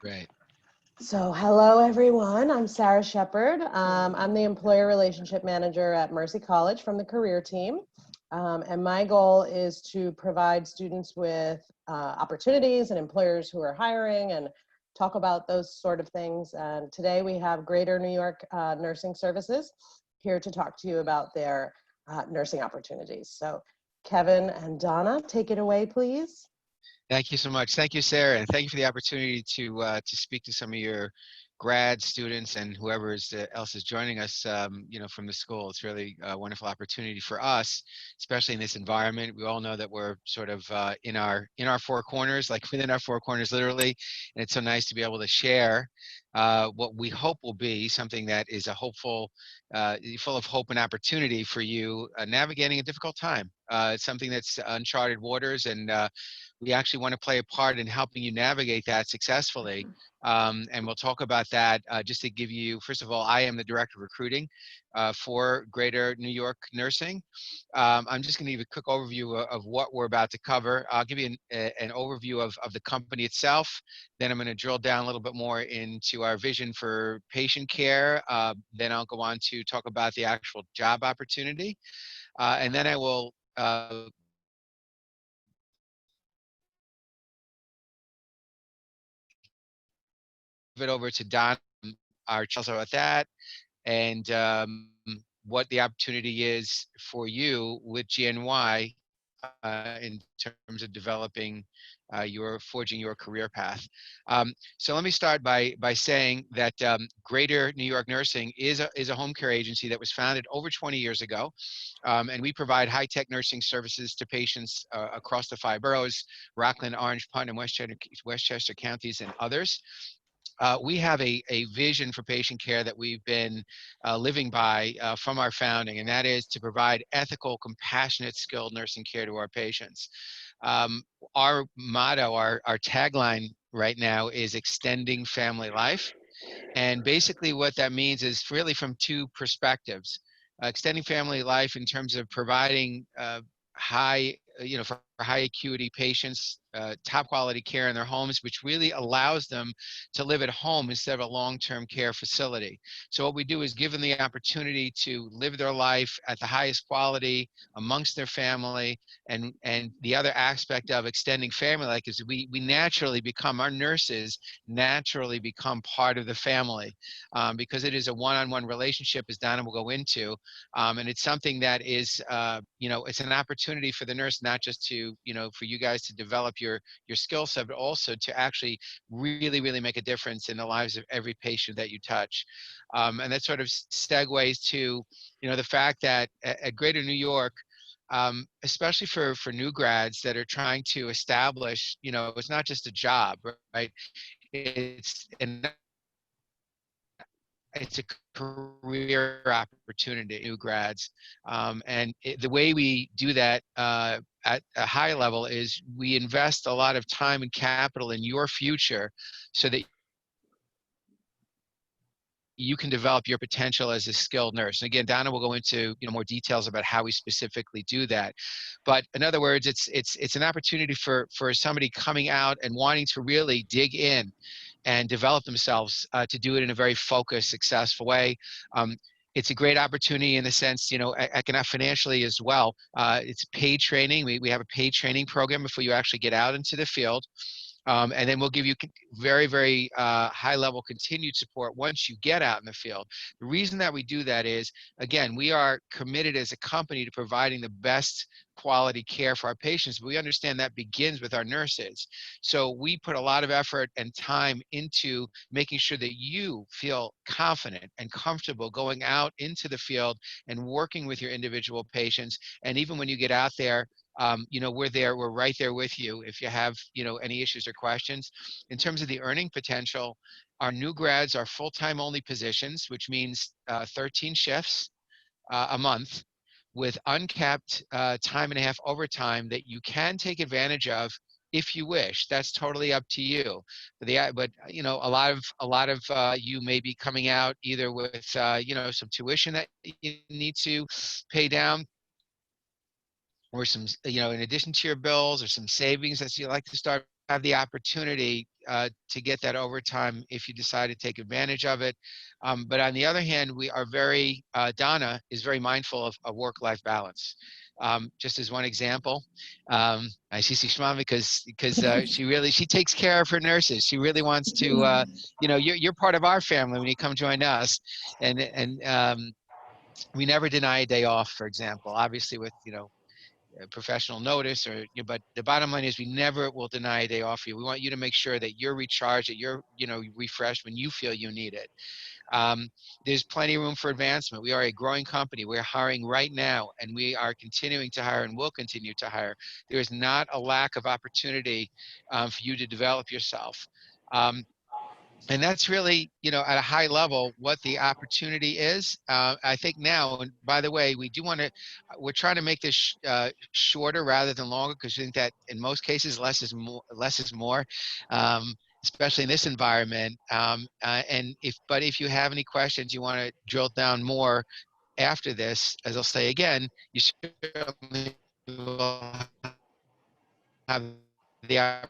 Right. So hello, everyone. I'm Sarah Shepard. I'm the Employer Relationship Manager at Mercy College from the career team. And my goal is to provide students with opportunities and employers who are hiring and talk about those sort of things. And today we have Greater New York Nursing Services here to talk to you about their nursing opportunities. So Kevin and Donna, take it away, please. Thank you so much. Thank you, Sarah, and thank you for the opportunity to speak to some of your grad students and whoever else is joining us, from the school. It's really a wonderful opportunity for us, especially in this environment. We all know that we're sort of in our four corners, like within our four corners, literally, and it's so nice to be able to share what we hope will be something that is a hopeful, full of hope and opportunity for you navigating a difficult time. It's something that's uncharted waters, and we actually want to play a part in helping you navigate that successfully. And we'll talk about that just to give you, first of all, I am the Director of Recruiting for Greater New York Nursing. I'm just going to give a quick overview of what we're about to cover. I'll give you an overview of the company itself. Then I'm going to drill down a little bit more into our vision for patient care. Then I'll go on to talk about the actual job opportunity. And then I will give it over to Don, our Chelsea, about that, and what the opportunity is for you with GNY in terms of developing forging your career path. So let me start by saying that Greater New York Nursing is a home care agency that was founded over 20 years ago, and we provide high-tech nursing services to patients across the 5 boroughs: Rockland, Orange, Putnam, Westchester counties, and others. We have a vision for patient care that we've been living by from our founding, and that is to provide ethical, compassionate, skilled nursing care to our patients. Our motto, our tagline right now is extending family life. And basically what that means is really from 2 perspectives. Extending family life in terms of providing for high acuity patients, top quality care in their homes, which really allows them to live at home instead of a long-term care facility. So what we do is give them the opportunity to live their life at the highest quality amongst their family. And the other aspect of extending family life is we naturally become, our nurses naturally become part of the family, because it is a one-on-one relationship, as Donna will go into. And it's something that is, it's an opportunity for the nurse, not just to, for you guys to develop your skill set, but also to actually really, really make a difference in the lives of every patient that you touch. And that sort of segues to, the fact that at Greater New York, especially for new grads that are trying to establish, it's not just a job, right? It's a career opportunity, new grads. The way we do that at a high level is we invest a lot of time and capital in your future so that you can develop your potential as a skilled nurse. And again, Donna will go into more details about how we specifically do that. But in other words, it's an opportunity for somebody coming out and wanting to really dig in and develop themselves to do it in a very focused, successful way. It's a great opportunity in the sense, economic, financially as well. It's paid training. We have a paid training program before you actually get out into the field. And then we'll give you very, very high level continued support once you get out in the field. The reason that we do that is, again, we are committed as a company to providing the best quality care for our patients. But we understand that begins with our nurses. So we put a lot of effort and time into making sure that you feel confident and comfortable going out into the field and working with your individual patients. And even when you get out there, we're right there with you if you have, any issues or questions. In terms of the earning potential, our new grads are full-time only positions, which means 13 shifts a month with uncapped time and a half overtime that you can take advantage of if you wish. That's totally up to you. But a lot of you may be coming out either with some tuition that you need to pay down, or some, in addition to your bills, or some savings that you like to start have the opportunity to get that overtime if you decide to take advantage of it. But on the other hand, we are very, Donna is very mindful of work-life balance. Just as one example, I see Shman because she takes care of her nurses. She really wants to, you're part of our family when you come join us, and we never deny a day off, for example. Obviously, with professional notice, but the bottom line is we never will deny a day off for you. We want you to make sure that you're recharged, that you're refreshed when you feel you need it. There's plenty of room for advancement. We are a growing company. We're hiring right now, and we are continuing to hire and will continue to hire. There is not a lack of opportunity for you to develop yourself. And that's really, at a high level, what the opportunity is. I think now, and by the way, we're trying to make this shorter rather than longer, because I think that in most cases, less is more, especially in this environment. But if you have any questions, you want to drill down more after this, as I'll say again, you certainly will have the opportunity,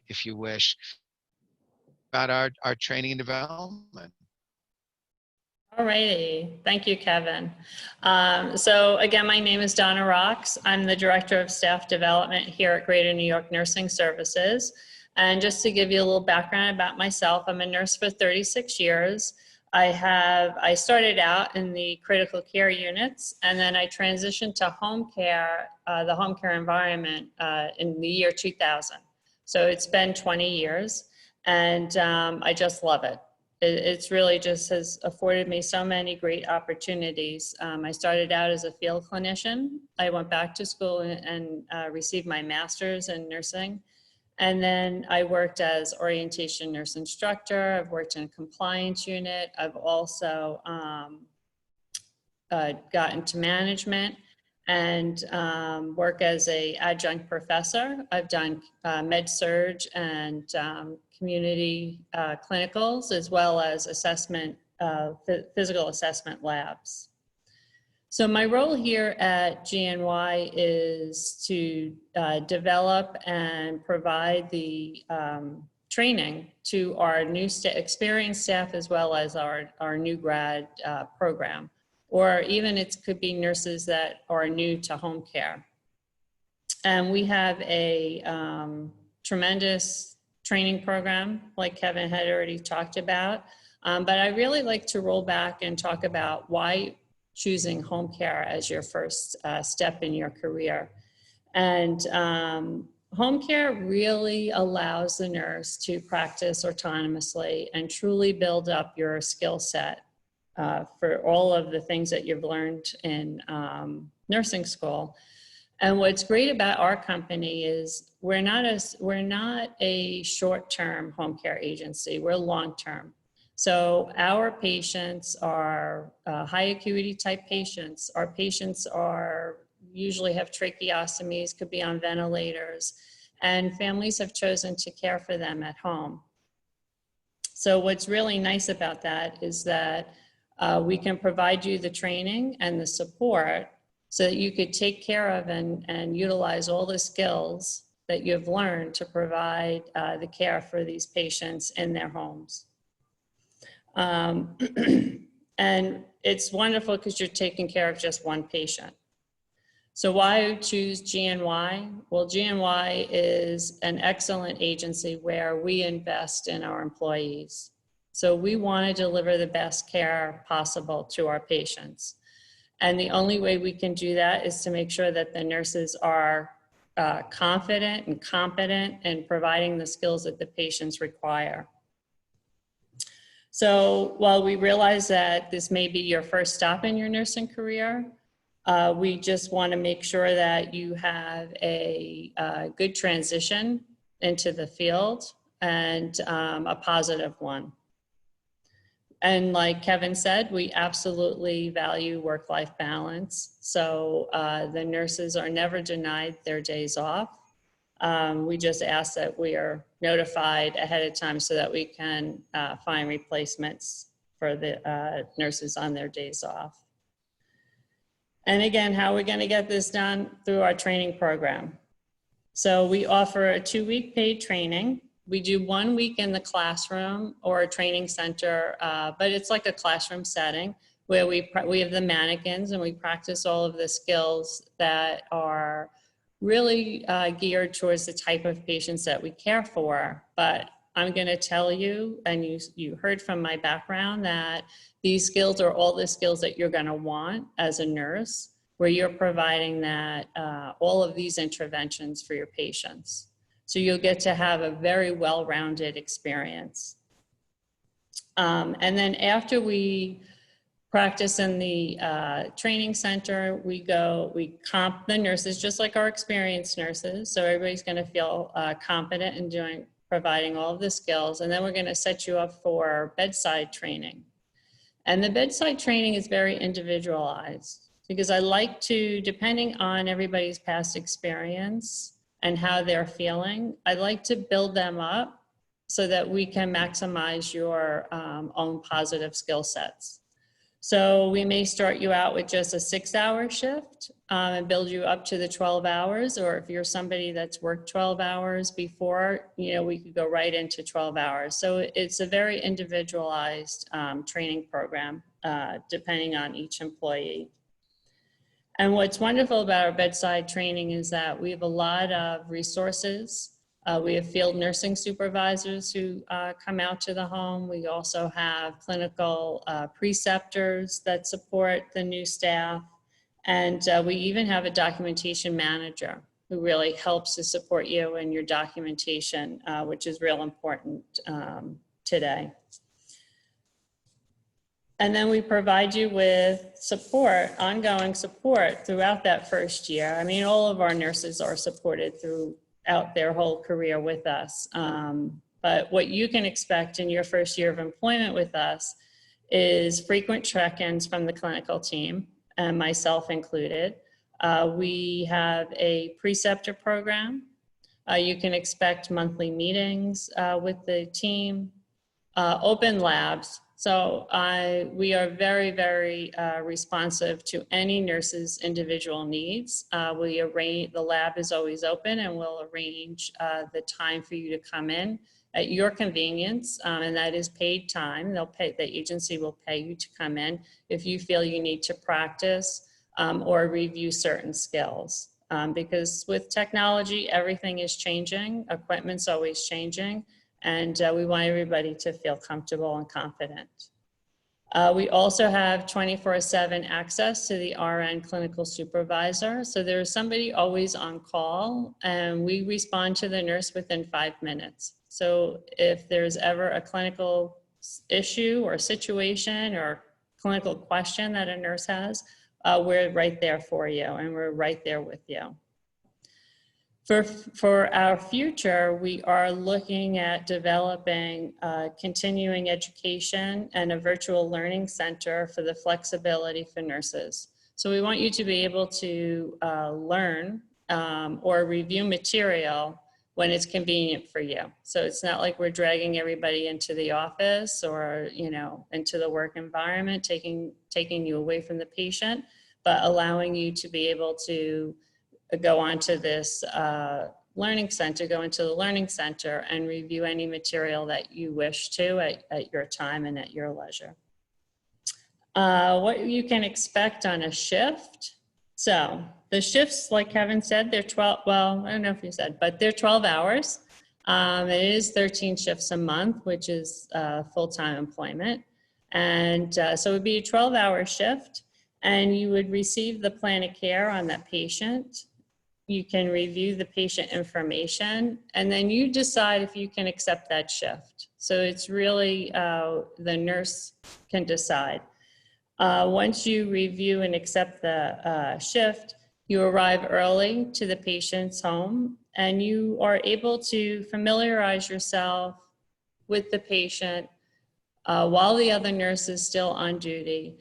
if you wish, about our training and development. All righty. Thank you, Kevin. So again, my name is Donna Rocks. I'm the Director of Staff Development here at Greater New York Nursing Services. And just to give you a little background about myself, I'm a nurse for 36 years. I started out in the critical care units, and then I transitioned to home care, the home care environment in the year 2000. So it's been 20 years, and I just love it. It's really just has afforded me so many great opportunities. I started out as a field clinician. I went back to school and received my master's in nursing. And then I worked as orientation nurse instructor. I've worked in a compliance unit. I've also got into management and work as a adjunct professor. I've done med surg and community clinicals, as well as assessment, physical assessment labs. So my role here at GNY is to develop and provide the training to our new experienced staff, as well as our new grad program, or even it could be nurses that are new to home care. And we have a tremendous training program, like Kevin had already talked about. But I really like to roll back and talk about why choosing home care as your first step in your career. And home care really allows the nurse to practice autonomously and truly build up your skill set for all of the things that you've learned in nursing school. And what's great about our company is we're not a short-term home care agency, we're long-term. So our patients are high acuity type patients. Our patients usually have tracheostomies, could be on ventilators, and families have chosen to care for them at home. So what's really nice about that is that we can provide you the training and the support so that you could take care of and utilize all the skills that you've learned to provide the care for these patients in their homes. And it's wonderful because you're taking care of just one patient. So why choose GNY? Well, GNY is an excellent agency where we invest in our employees. So we want to deliver the best care possible to our patients. And the only way we can do that is to make sure that the nurses are confident and competent in providing the skills that the patients require. So while we realize that this may be your first stop in your nursing career, we just want to make sure that you have a good transition into the field and a positive one. And like Kevin said, we absolutely value work-life balance. So the nurses are never denied their days off. We just ask that we are notified ahead of time so that we can find replacements for the nurses on their days off. And again, how we're going to get this done through our training program. So we offer a 2-week paid training. We do 1 week in the classroom or a training center, but it's like a classroom setting where we have the mannequins and we practice all of the skills that are really geared towards the type of patients that we care for. But I'm going to tell you, and you heard from my background, that these skills are all the skills that you're going to want as a nurse, where you're providing that all of these interventions for your patients. So you'll get to have a very well-rounded experience. And then after we practice in the training center, we comp the nurses just like our experienced nurses. So everybody's going to feel competent in providing all of the skills. And then we're going to set you up for bedside training. And the bedside training is very individualized because I like to, depending on everybody's past experience and how they're feeling, I like to build them up so that we can maximize your own positive skill sets. So we may start you out with just a 6-hour shift and build you up to the 12 hours. Or if you're somebody that's worked 12 hours before, we could go right into 12 hours. So it's a very individualized training program depending on each employee. And what's wonderful about our bedside training is that we have a lot of resources. We have field nursing supervisors who come out to the home. We also have clinical preceptors that support the new staff. And we even have a documentation manager who really helps to support you in your documentation, which is real important today. And then we provide you with support, ongoing support throughout that first year. I mean, all of our nurses are supported throughout their whole career with us. But what you can expect in your first year of employment with us is frequent check-ins from the clinical team, and myself included. We have a preceptor program. You can expect monthly meetings with the team, open labs. So we are very, very responsive to any nurse's individual needs. The lab is always open, and we'll arrange the time for you to come in at your convenience, and that is paid time. The agency will pay you to come in if you feel you need to practice or review certain skills. Because with technology, everything is changing, equipment's always changing, and we want everybody to feel comfortable and confident. We also have 24/7 access to the RN clinical supervisor. So there's somebody always on call, and we respond to the nurse within 5 minutes. So if there's ever a clinical issue or situation or clinical question that a nurse has, we're right there for you, and we're right there with you. For our future, we are looking at developing continuing education and a virtual learning center for the flexibility for nurses. So we want you to be able to learn or review material when it's convenient for you. So it's not like we're dragging everybody into the office or into the work environment, taking you away from the patient, but allowing you to be able to go onto this learning center, go into the learning center and review any material that you wish to at your time and at your leisure. What you can expect on a shift. So the shifts, like Kevin said, they're 12, well, I don't know if you said, but they're 12 hours. It is 13 shifts a month, which is full-time employment. And so it would be a 12-hour shift, and you would receive the plan of care on that patient. You can review the patient information, and then you decide if you can accept that shift. So it's really the nurse can decide. Once you review and accept the shift, you arrive early to the patient's home, and you are able to familiarize yourself with the patient while the other nurse is still on duty.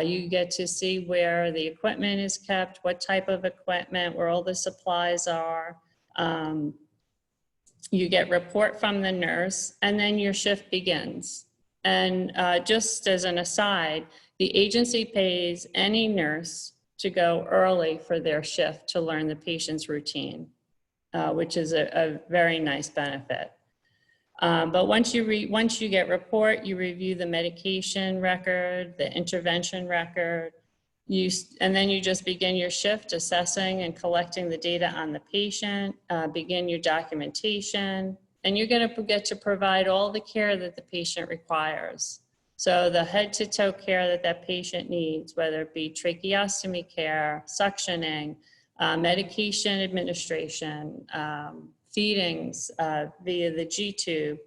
You get to see where the equipment is kept, what type of equipment, where all the supplies are. You get report from the nurse, and then your shift begins. And just as an aside, the agency pays any nurse to go early for their shift to learn the patient's routine, which is a very nice benefit. But once you get report, you review the medication record, the intervention record, and then you just begin your shift assessing and collecting the data on the patient, begin your documentation, and you're going to get to provide all the care that the patient requires. So the head to toe care that that patient needs, whether it be tracheostomy care, suctioning, medication administration, feedings via the G-tube,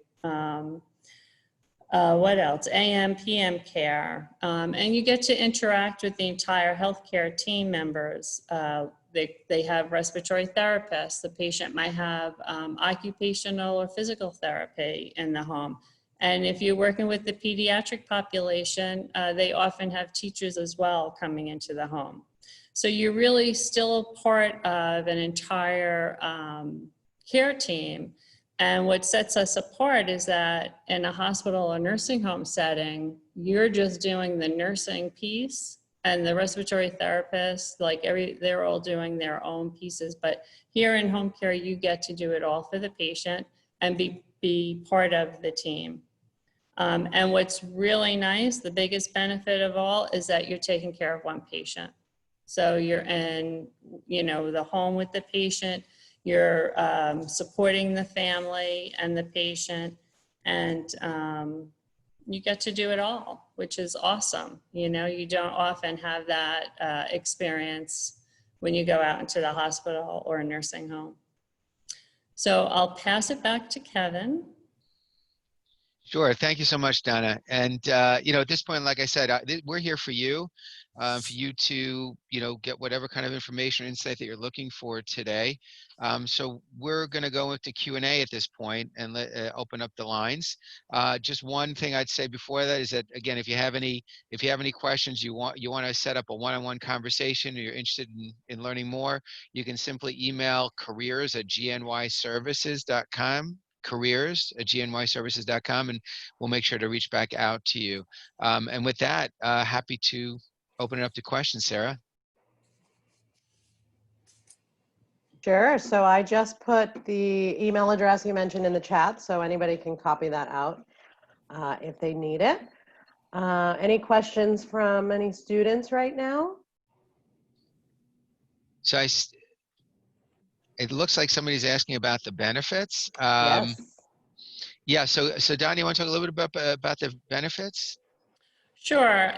what else? AMPM Care. And you get to interact with the entire healthcare team members. They have respiratory therapists. The patient might have occupational or physical therapy in the home. And if you're working with the pediatric population, they often have teachers as well coming into the home. So you're really still part of an entire care team. And what sets us apart is that in a hospital or nursing home setting, you're just doing the nursing piece, and the respiratory therapists, they're all doing their own pieces. But here in home care, you get to do it all for the patient and be part of the team. And what's really nice, the biggest benefit of all, is that you're taking care of one patient. So you're in, the home with the patient. You're supporting the family and the patient, and you get to do it all, which is awesome. You don't often have that experience when you go out into the hospital or a nursing home. So I'll pass it back to Kevin. Sure. Thank you so much, Donna. And, at this point, like I said, we're here for you to, get whatever kind of information or insight that you're looking for today. So we're going to go into Q&A at this point and open up the lines. Just one thing I'd say before that is that, again, if you have any questions, you want to set up a one-on-one conversation, or you're interested in learning more, you can simply email careers@gnYservices.com. careers@gnYservices.com, and we'll make sure to reach back out to you. And with that, happy to open it up to questions, Sarah. Sure. So I just put the email address you mentioned in the chat, so anybody can copy that out if they need it. Any questions from any students right now? So it looks like somebody's asking about the benefits. Yes. Yeah. So Don, you want to talk a little bit about the benefits? Sure.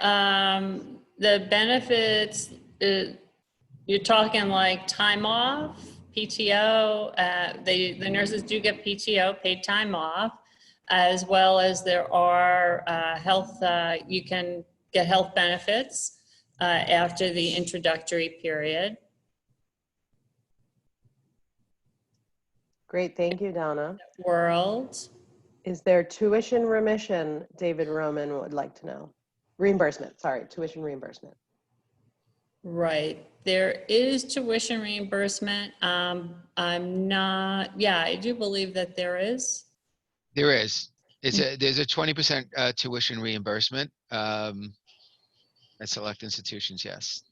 The benefits, you're talking like time off, PTO. The nurses do get PTO, paid time off, as well as there are health, you can get health benefits after the introductory period. Great. Thank you, Donna. World. Is there tuition remission? David Roman would like to know. Reimbursement, sorry, tuition reimbursement. Right. There is tuition reimbursement. I do believe that there is. There is. There's a 20% tuition reimbursement at select institutions, yes.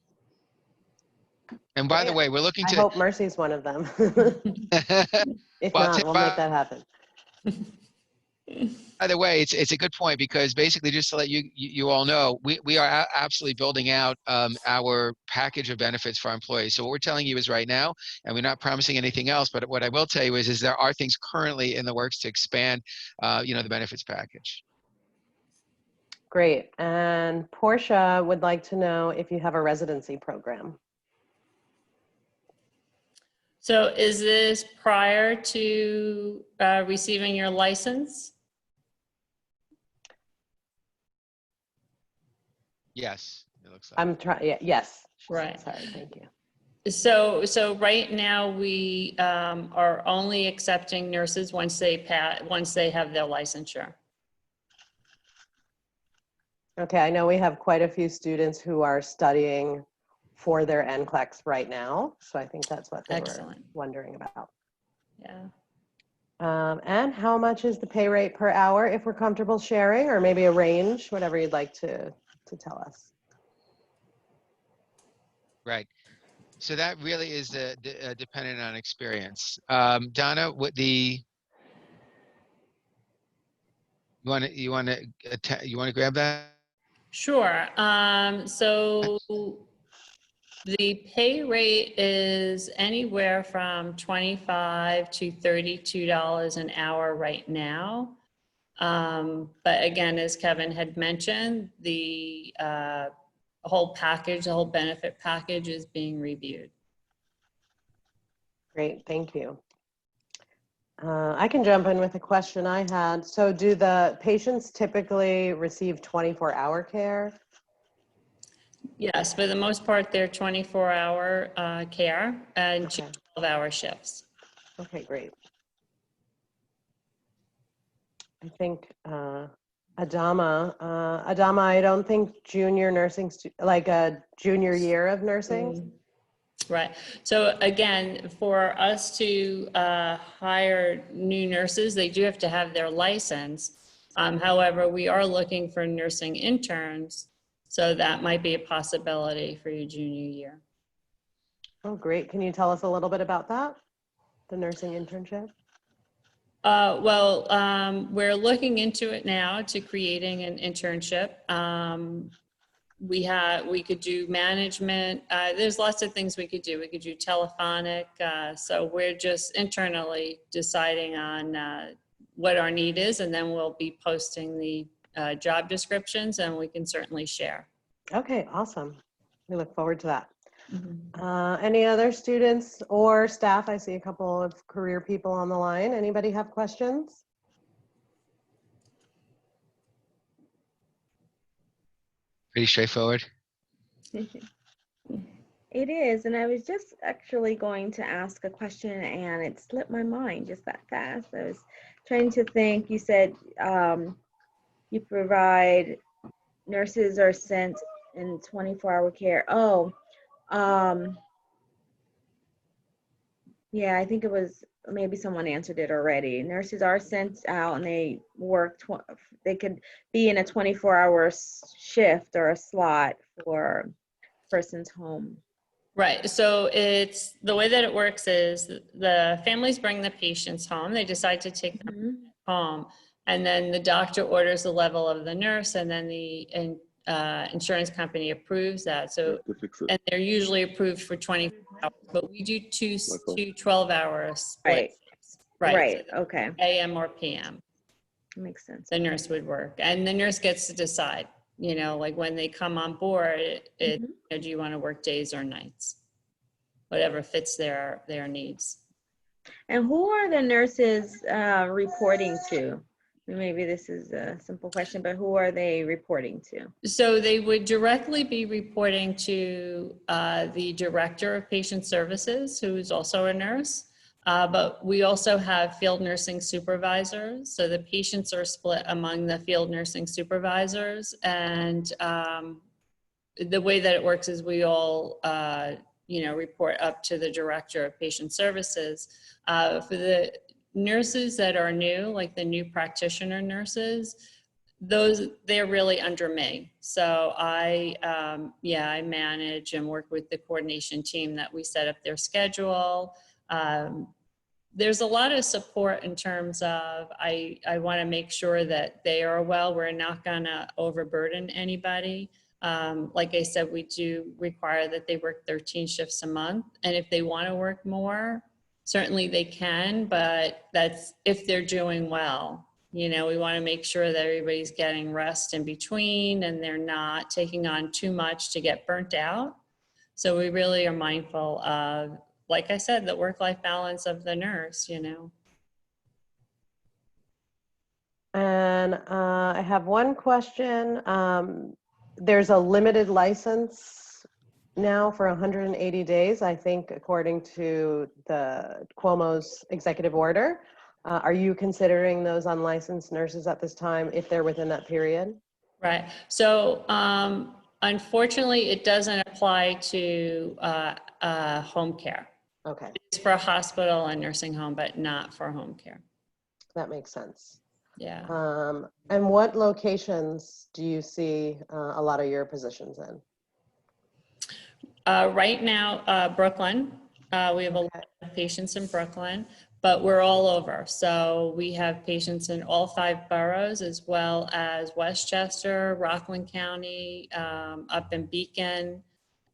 And by the way, we're looking to... I hope Mercy's one of them. If Well, not, we'll make that happen. By the way, it's a good point, because basically, just to let you all know, we are absolutely building out our package of benefits for our employees. So what we're telling you is right now, and we're not promising anything else, but what I will tell you is there are things currently in the works to expand, the benefits package. Great. And Portia would like to know if you have a residency program. So is this prior to receiving your license? Yes, it looks like. I'm trying, yeah, yes. Right. Sorry, thank you. So right now we are only accepting nurses once they have their licensure. Okay, I know we have quite a few students who are studying for their NCLEX right now, so I think that's what they were wondering about. Yeah. And how much is the pay rate per hour, if we're comfortable sharing, or maybe a range, whatever you'd like to tell us. Right. So that really is dependent on experience. Donna, you want to grab that? Sure. So the pay rate is anywhere from $25 to $32 an hour right now. But again, as Kevin had mentioned, the whole package, the whole benefit package is being reviewed. Great, thank you. I can jump in with a question I had. So do the patients typically receive 24-hour care? Yes, for the most part, they're 24-hour care and Okay. 12-hour shifts. Okay, great. I think Adama, I don't think junior nursing, like a junior year of nursing. Right. So again, for us to hire new nurses, they do have to have their license. However, we are looking for nursing interns, so that might be a possibility for your junior year. Oh, great. Can you tell us a little bit about that? The nursing internship? We're looking into it now to creating an internship. We could do management. There's lots of things we could do. We could do telephonic. So we're just internally deciding on what our need is, and then we'll be posting the job descriptions, and we can certainly share. Okay, awesome. We look forward to that. Mm-hmm. Any other students or staff? I see a couple of career people on the line. Anybody have questions? Pretty straightforward. It is, and I was just actually going to ask a question and it slipped my mind just that fast. I was trying to think, you said you provide, nurses are sent in 24-hour care. Oh, yeah, I think it was, maybe someone answered it already. Nurses are sent out and they work, they could be in a 24-hour shift or a slot for person's home. Right. So it's the way that it works is the families bring the patients home. They decide to take them home, and then the doctor orders the level of the nurse, and then the insurance company approves that. So, and they're usually approved for 24 hours, but we do two 12-hour splits. Right. Right. So okay. AM or PM. Makes sense. The nurse would work, and the nurse gets to decide. You know, like when they come on board, do you want to work days or nights? Whatever fits their needs. And who are the nurses reporting to? Maybe this is a simple question, but who are they reporting to? So they would directly be reporting to the director of patient services, who is also a nurse. But we also have field nursing supervisors. So the patients are split among the field nursing supervisors. And the way that it works is we all, report up to the director of patient services. For the nurses that are new, like the new practitioner nurses, they're really under me. So I manage and work with the coordination team that we set up their schedule. There's a lot of support in terms of I want to make sure that they are well. We're not going to overburden anybody. Like I said, we do require that they work 13 shifts a month. And if they want to work more, certainly they can, but that's if they're doing well. You know, we want to make sure that everybody's getting rest in between and they're not taking on too much to get burnt out. So we really are mindful of, like I said, the work-life balance of the nurse, you know. And I have one question. There's a limited license now for 180 days, I think, according to the Cuomo's executive order. Are you considering those unlicensed nurses at this time if they're within that period? Right. So unfortunately, it doesn't apply to home care. Okay. It's for a hospital and nursing home, but not for home care. That makes sense. Yeah. And what locations do you see a lot of your positions in? Right now, Brooklyn, we have a lot of patients in Brooklyn, but we're all over. So we have patients in all 5 boroughs, as well as Westchester, Rockland County, up in Beacon,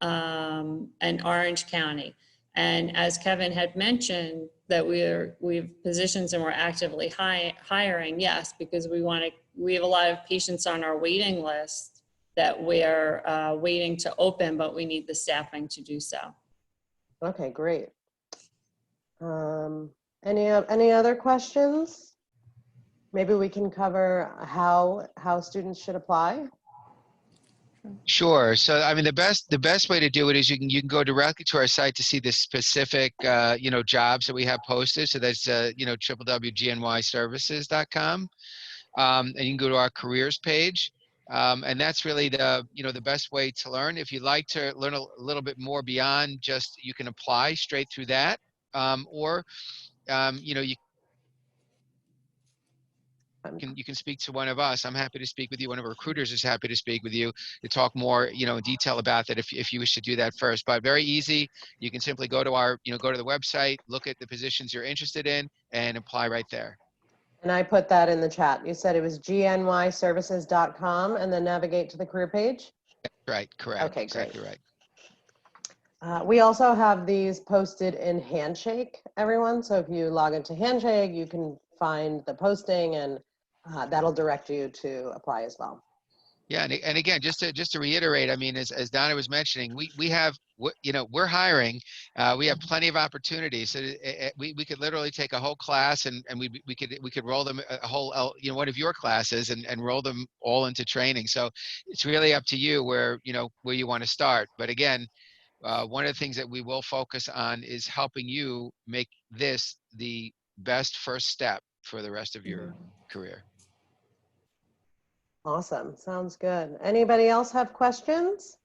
and Orange County. And as Kevin had mentioned, that we have positions and we're actively hiring, yes, because we have a lot of patients on our waiting list that we're waiting to open, but we need the staffing to do so. Okay, great. Any other questions? Maybe we can cover how students should apply. Sure. So, I mean, the best way to do it is you can go directly to our site to see the specific, jobs that we have posted. So that's, www.gnyservices.com. And you can go to our careers page. And that's really the best way to learn. If you'd like to learn a little bit more beyond just, you can apply straight through that. Or, you can speak to one of us. I'm happy to speak with you. One of our recruiters is happy to speak with you to talk more, in detail about that if you wish to do that first. But very easy. You can simply go to go to the website, look at the positions you're interested in, and apply right there. And I put that in the chat. You said it was gnyservices.com and then navigate to the career page? Right, correct. Okay, exactly great. right. We also have these posted in Handshake, everyone. So if you log into Handshake, you can find the posting and that'll direct you to apply as well. Yeah, and again, just to reiterate, I mean, as Donna was mentioning, we have, we're hiring. We have plenty of opportunities. So we could literally take a whole class and we could roll them a whole, one of your classes and roll them all into training. So it's really up to you where you want to start. But again, one of the things that we will focus on is helping you make this the best first step for the rest of your career. Awesome. Sounds good. Anybody else have questions?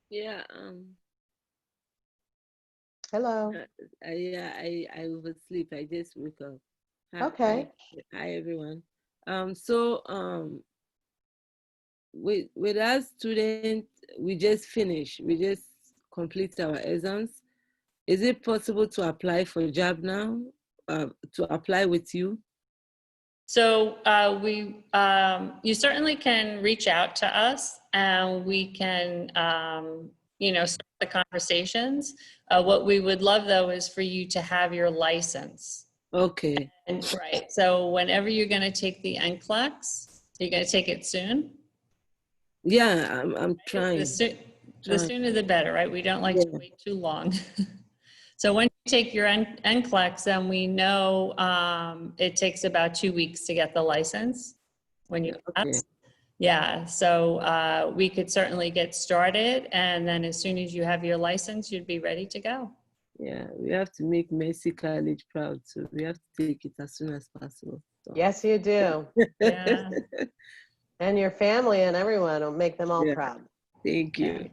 Yeah, Hello. I oversleep. I just woke up. Okay. Hi everyone. So with our student, we just finished. We just complete our exams. Is it possible to apply for a job now? To apply with you? So you certainly can reach out to us and we can, start the conversations. What we would love though is for you to have your license. Okay. And right. So whenever you're going to take the NCLEX, you're going to take it soon? Yeah, I'm trying. The sooner the better, right? We don't like to wait too long. So when you take your NCLEX, then we know it takes about 2 weeks to get the license when you pass. Okay. Yeah, so we could certainly get started, and then as soon as you have your license, you'd be ready to go. Yeah, we have to make Mercy College proud, so we have to take it as soon as possible. So. Yes, you do. Yeah. And your family and everyone will make them all proud. Thank you.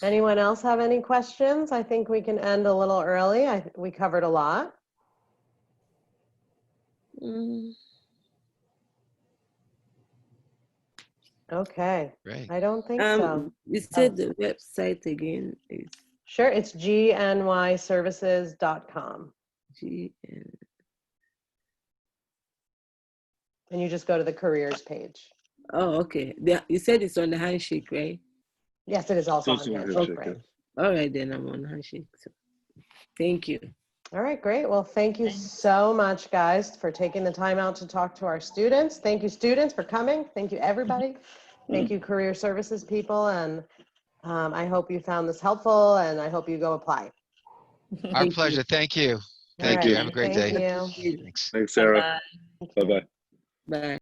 Anyone else have any questions? I think we can end a little early. We covered a lot. Okay. Great. I don't think so. You said the website again is Sure, it's gnyservices.com. And you just go to the careers page. Oh, okay. You said it's on the Handshake, right? Yes, it is also on Handshake. Okay. All right, then I'm on Handshake. So. Thank you. All right, great. Well, thank you so much, guys, for taking the time out to talk to our students. Thank you, students, for coming. Thank you, everybody. Thank you, career services people. And I hope you found this helpful, and I hope you go apply. Our pleasure. Thank you. Thank you. Have a great day. Thank you. Thanks. Thanks, Sarah. Bye-bye. Bye-bye. Bye.